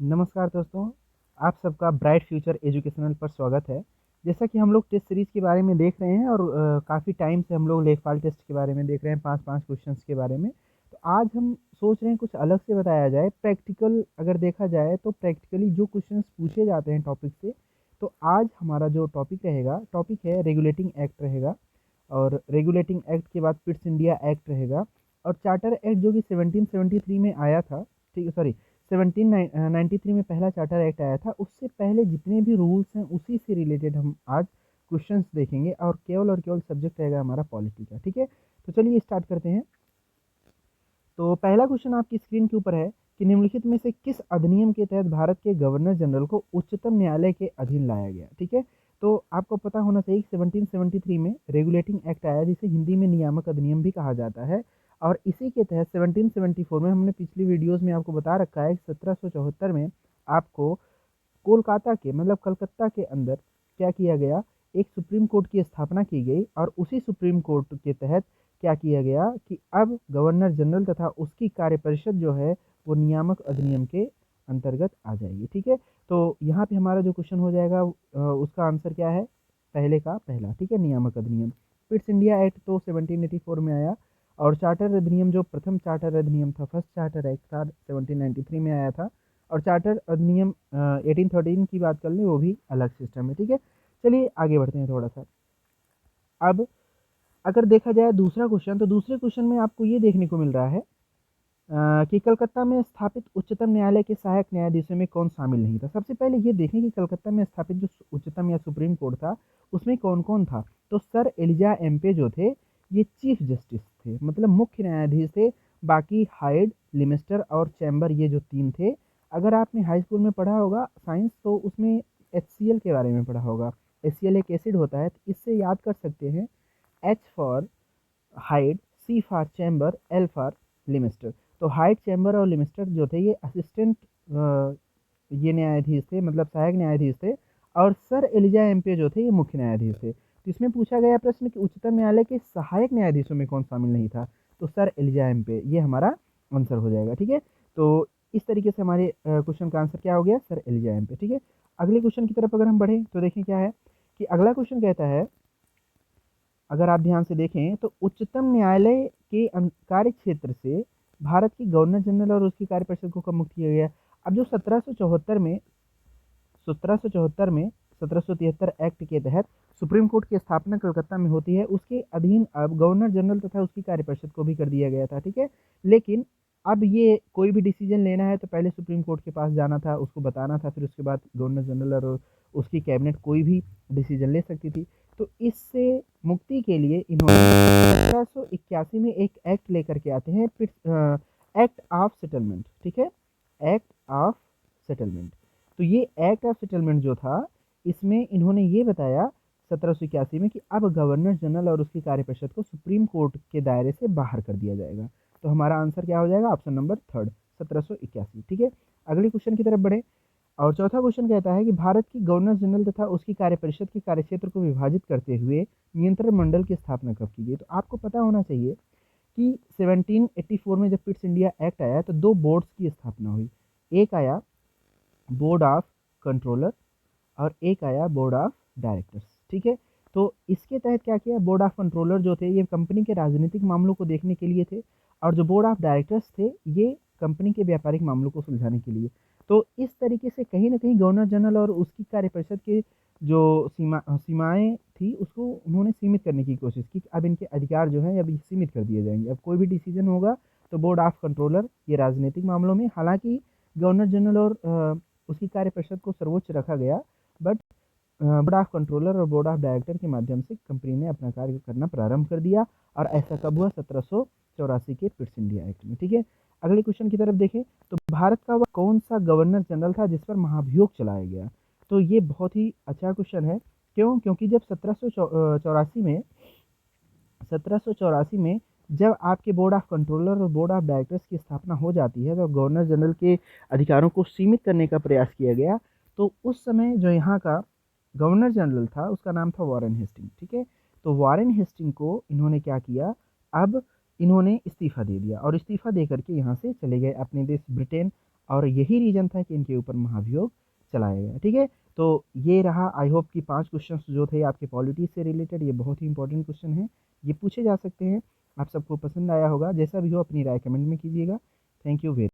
नमस्कार दोस्तों, आप सबका ब्राइट फ्यूचर एजुकेशनल पर स्वागत है। जैसा कि हम लोग टेस्ट सीरीज़ के बारे में देख रहे हैं और काफ़ी टाइम से हम लोग लेखपाल टेस्ट के बारे में देख रहे हैं, 5-5 क्वेश्चंस के बारे में। तो आज हम सोच रहे हैं कुछ अलग से बताया जाए, प्रैक्टिकल अगर देखा जाए तो प्रैक्टिकली जो क्वेश्चंस पूछे जाते हैं टॉपिक से। तो आज हमारा जो टॉपिक रहेगा, टॉपिक है रेगुलेटिंग एक्ट रहेगा। और रेगुलेटिंग एक्ट के बाद पिट्स इंडिया एक्ट रहेगा। और चार्टर एक्ट जो कि 1773 में आया था, ठीक है, सॉरी 1793 में पहला चार्टर एक्ट आया था। उससे पहले जितने भी रूल्स हैं उसी से रिलेटेड हम आज क्वेश्चंस देखेंगे और केवल सब्जेक्ट रहेगा हमारा पॉलिटी का। ठीक है, तो चलिए स्टार्ट करते हैं। तो पहला क्वेश्चन आपकी स्क्रीन के ऊपर है कि निम्नलिखित में से किस अधिनियम के तहत भारत के गवर्नर जनरल को उच्चतम न्यायालय के अधीन लाया गया। ठीक है, तो आपको पता होना चाहिए कि 1773 में रेगुलेटिंग एक्ट आया, जिसे हिंदी में नियामक अधिनियम भी कहा जाता है। और इसी के तहत 1774 में, हमने पिछली वीडियोस में आपको बता रखा है कि 1774 में आपको कोलकाता के मतलब कलकत्ता के अंदर क्या किया गया, एक सुप्रीम कोर्ट की स्थापना की गई। और उसी सुप्रीम कोर्ट के तहत क्या किया गया कि अब गवर्नर जनरल तथा उसकी कार्यपरिषद जो है वो नियामक अधिनियम के अंतर्गत आ जाएगी। ठीक है, तो यहाँ पे हमारा जो क्वेश्चन हो जाएगा उसका आंसर क्या है, पहले का पहला। ठीक है, नियामक अधिनियम। पिट्स इंडिया एक्ट तो 1784 में आया। और चार्टर अधिनियम, जो प्रथम चार्टर अधिनियम था, फर्स्ट चार्टर एक्ट था, 1793 में आया था। और चार्टर अधिनियम 1813 की बात कर लें, वो भी अलग सिस्टम है। ठीक है, चलिए आगे बढ़ते हैं थोड़ा सा। अब अगर देखा जाए दूसरा क्वेश्चन, तो दूसरे क्वेश्चन में आपको ये देखने को मिल रहा है कि कलकत्ता में स्थापित उच्चतम न्यायालय के सहायक न्यायाधीशों में कौन शामिल नहीं था। सबसे पहले ये देखें कि कलकत्ता में स्थापित जो उच्चतम या सुप्रीम कोर्ट था, उसमें कौन कौन था। तो सर एलिजा एम्पे जो थे, ये चीफ जस्टिस थे, मतलब मुख्य न्यायाधीश थे। बाकी हाइड, लिमिस्टर और चैम्बर, ये जो तीन थे। अगर आपने हाई स्कूल में पढ़ा होगा साइंस, तो उसमें HCl के बारे में पढ़ा होगा। HCl एक एसिड होता है, तो इससे याद कर सकते हैं, H for Hyde, C for Chamber, L for Limister. तो हाइड, चैम्बर और लिमिस्टर जो थे, ये असिस्टेंट ये न्यायाधीश थे, मतलब सहायक न्यायाधीश थे। और सर एलिजा एम्पे जो थे, ये मुख्य न्यायाधीश थे। तो इसमें पूछा गया प्रश्न कि उच्चतम न्यायालय के सहायक न्यायाधीशों में कौन शामिल नहीं था। तो सर एलिजा एम्पे, ये हमारा आंसर हो जाएगा। ठीक है, तो इस तरीके से हमारे क्वेश्चन का आंसर क्या हो गया, सर एलिजा एम्पे। ठीक है, अगले क्वेश्चन की तरफ अगर हम बढ़ें तो देखें क्या है कि अगला क्वेश्चन कहता है, अगर आप ध्यान से देखें तो उच्चतम न्यायालय के कार्य क्षेत्र से भारत की गवर्नर जनरल और उसकी कार्यपरिषद को कब मुक्त किया गया। अब जो 1773 एक्ट के तहत सुप्रीम कोर्ट की स्थापना कलकत्ता में होती है, उसके अधीन अब गवर्नर जनरल तथा उसकी कार्यपरिषद को भी कर दिया गया था। ठीक है, लेकिन अब ये कोई भी डिसीजन लेना है तो पहले सुप्रीम कोर्ट के पास जाना था, उसको बताना था, फिर उसके बाद गवर्नर जनरल और उसकी कैबिनेट कोई भी डिसीजन ले सकती थी। तो इससे मुक्ति के लिए इन्होंने 1781 में एक एक्ट लेकर के आते हैं, एक्ट ऑफ सेटलमेंट। ठीक है, एक्ट ऑफ सेटलमेंट। तो ये एक्ट ऑफ सेटलमेंट जो था, इसमें इन्होंने ये बताया 1781 में कि अब गवर्नर जनरल और उसकी कार्यपरिषद को सुप्रीम कोर्ट के दायरे से बाहर कर दिया जाएगा। तो हमारा आंसर क्या हो जाएगा, ऑप्शन नंबर थर्ड, 1781। ठीक है, अगले क्वेश्चन की तरफ बढ़े। और चौथा क्वेश्चन कहता है कि भारत की गवर्नर जनरल तथा उसकी कार्यपरिषद के कार्यक्षेत्र को विभाजित करते हुए नियंत्रण मंडल की स्थापना कब की गई। तो आपको पता होना चाहिए कि 1784 में जब पिट्स इंडिया एक्ट आया तो दो बोर्ड्स की स्थापना हुई। एक आया बोर्ड ऑफ कंट्रोलर और एक आया बोर्ड ऑफ डायरेक्टर्स। ठीक है, तो इसके तहत क्या किया, बोर्ड ऑफ कंट्रोलर जो थे, ये कंपनी के राजनीतिक मामलों को देखने के लिए थे। और जो बोर्ड ऑफ डायरेक्टर्स थे, ये कंपनी के व्यापारिक मामलों को सुलझाने के लिए। तो इस तरीके से कहीं ना कहीं गवर्नर जनरल और उसकी कार्यपरिषद के जो सीमाएं थी, उसको उन्होंने सीमित करने की कोशिश की। अब इनके अधिकार जो हैं अब सीमित कर दिए जाएंगे। अब कोई भी डिसीजन होगा तो बोर्ड ऑफ कंट्रोलर, ये राजनीतिक मामलों में, हालांकि गवर्नर जनरल और उसकी कार्यपरिषद को सर्वोच्च रखा गया, बट बोर्ड ऑफ कंट्रोलर और बोर्ड ऑफ डायरेक्टर के माध्यम से कंपनी ने अपना कार्य करना प्रारंभ कर दिया। और ऐसा कब हुआ, 1784 के पिट्स इंडिया एक्ट में। ठीक है, अगले क्वेश्चन की तरफ देखें तो भारत का वह कौन सा गवर्नर जनरल था जिस पर महाभियोग चलाया गया। तो ये बहुत ही अच्छा क्वेश्चन है। क्यों, क्योंकि जब 1784 में जब आपके बोर्ड ऑफ कंट्रोलर और बोर्ड ऑफ डायरेक्टर्स की स्थापना हो जाती है, तो गवर्नर जनरल के अधिकारों को सीमित करने का प्रयास किया गया। तो उस समय जो यहाँ का गवर्नर जनरल था, उसका नाम था वॉरेन हेस्टिंग। ठीक है, तो वॉरेन हेस्टिंग को इन्होंने क्या किया, अब इन्होंने इस्तीफा दे दिया और इस्तीफा दे करके यहाँ से चले गए अपने देश ब्रिटेन। और यही रीज़न था कि इनके ऊपर महाभियोग चलाया गया। ठीक है, तो ये रहा। आई होप कि 5 क्वेश्चंस जो थे आपके पॉलिटी से रिलेटेड, ये बहुत ही इंपॉर्टेंट क्वेश्चन है, ये पूछे जा सकते हैं। आप सबको पसंद आया होगा, जैसा भी हो अपनी राय कमेंट में कीजिएगा। Thank you very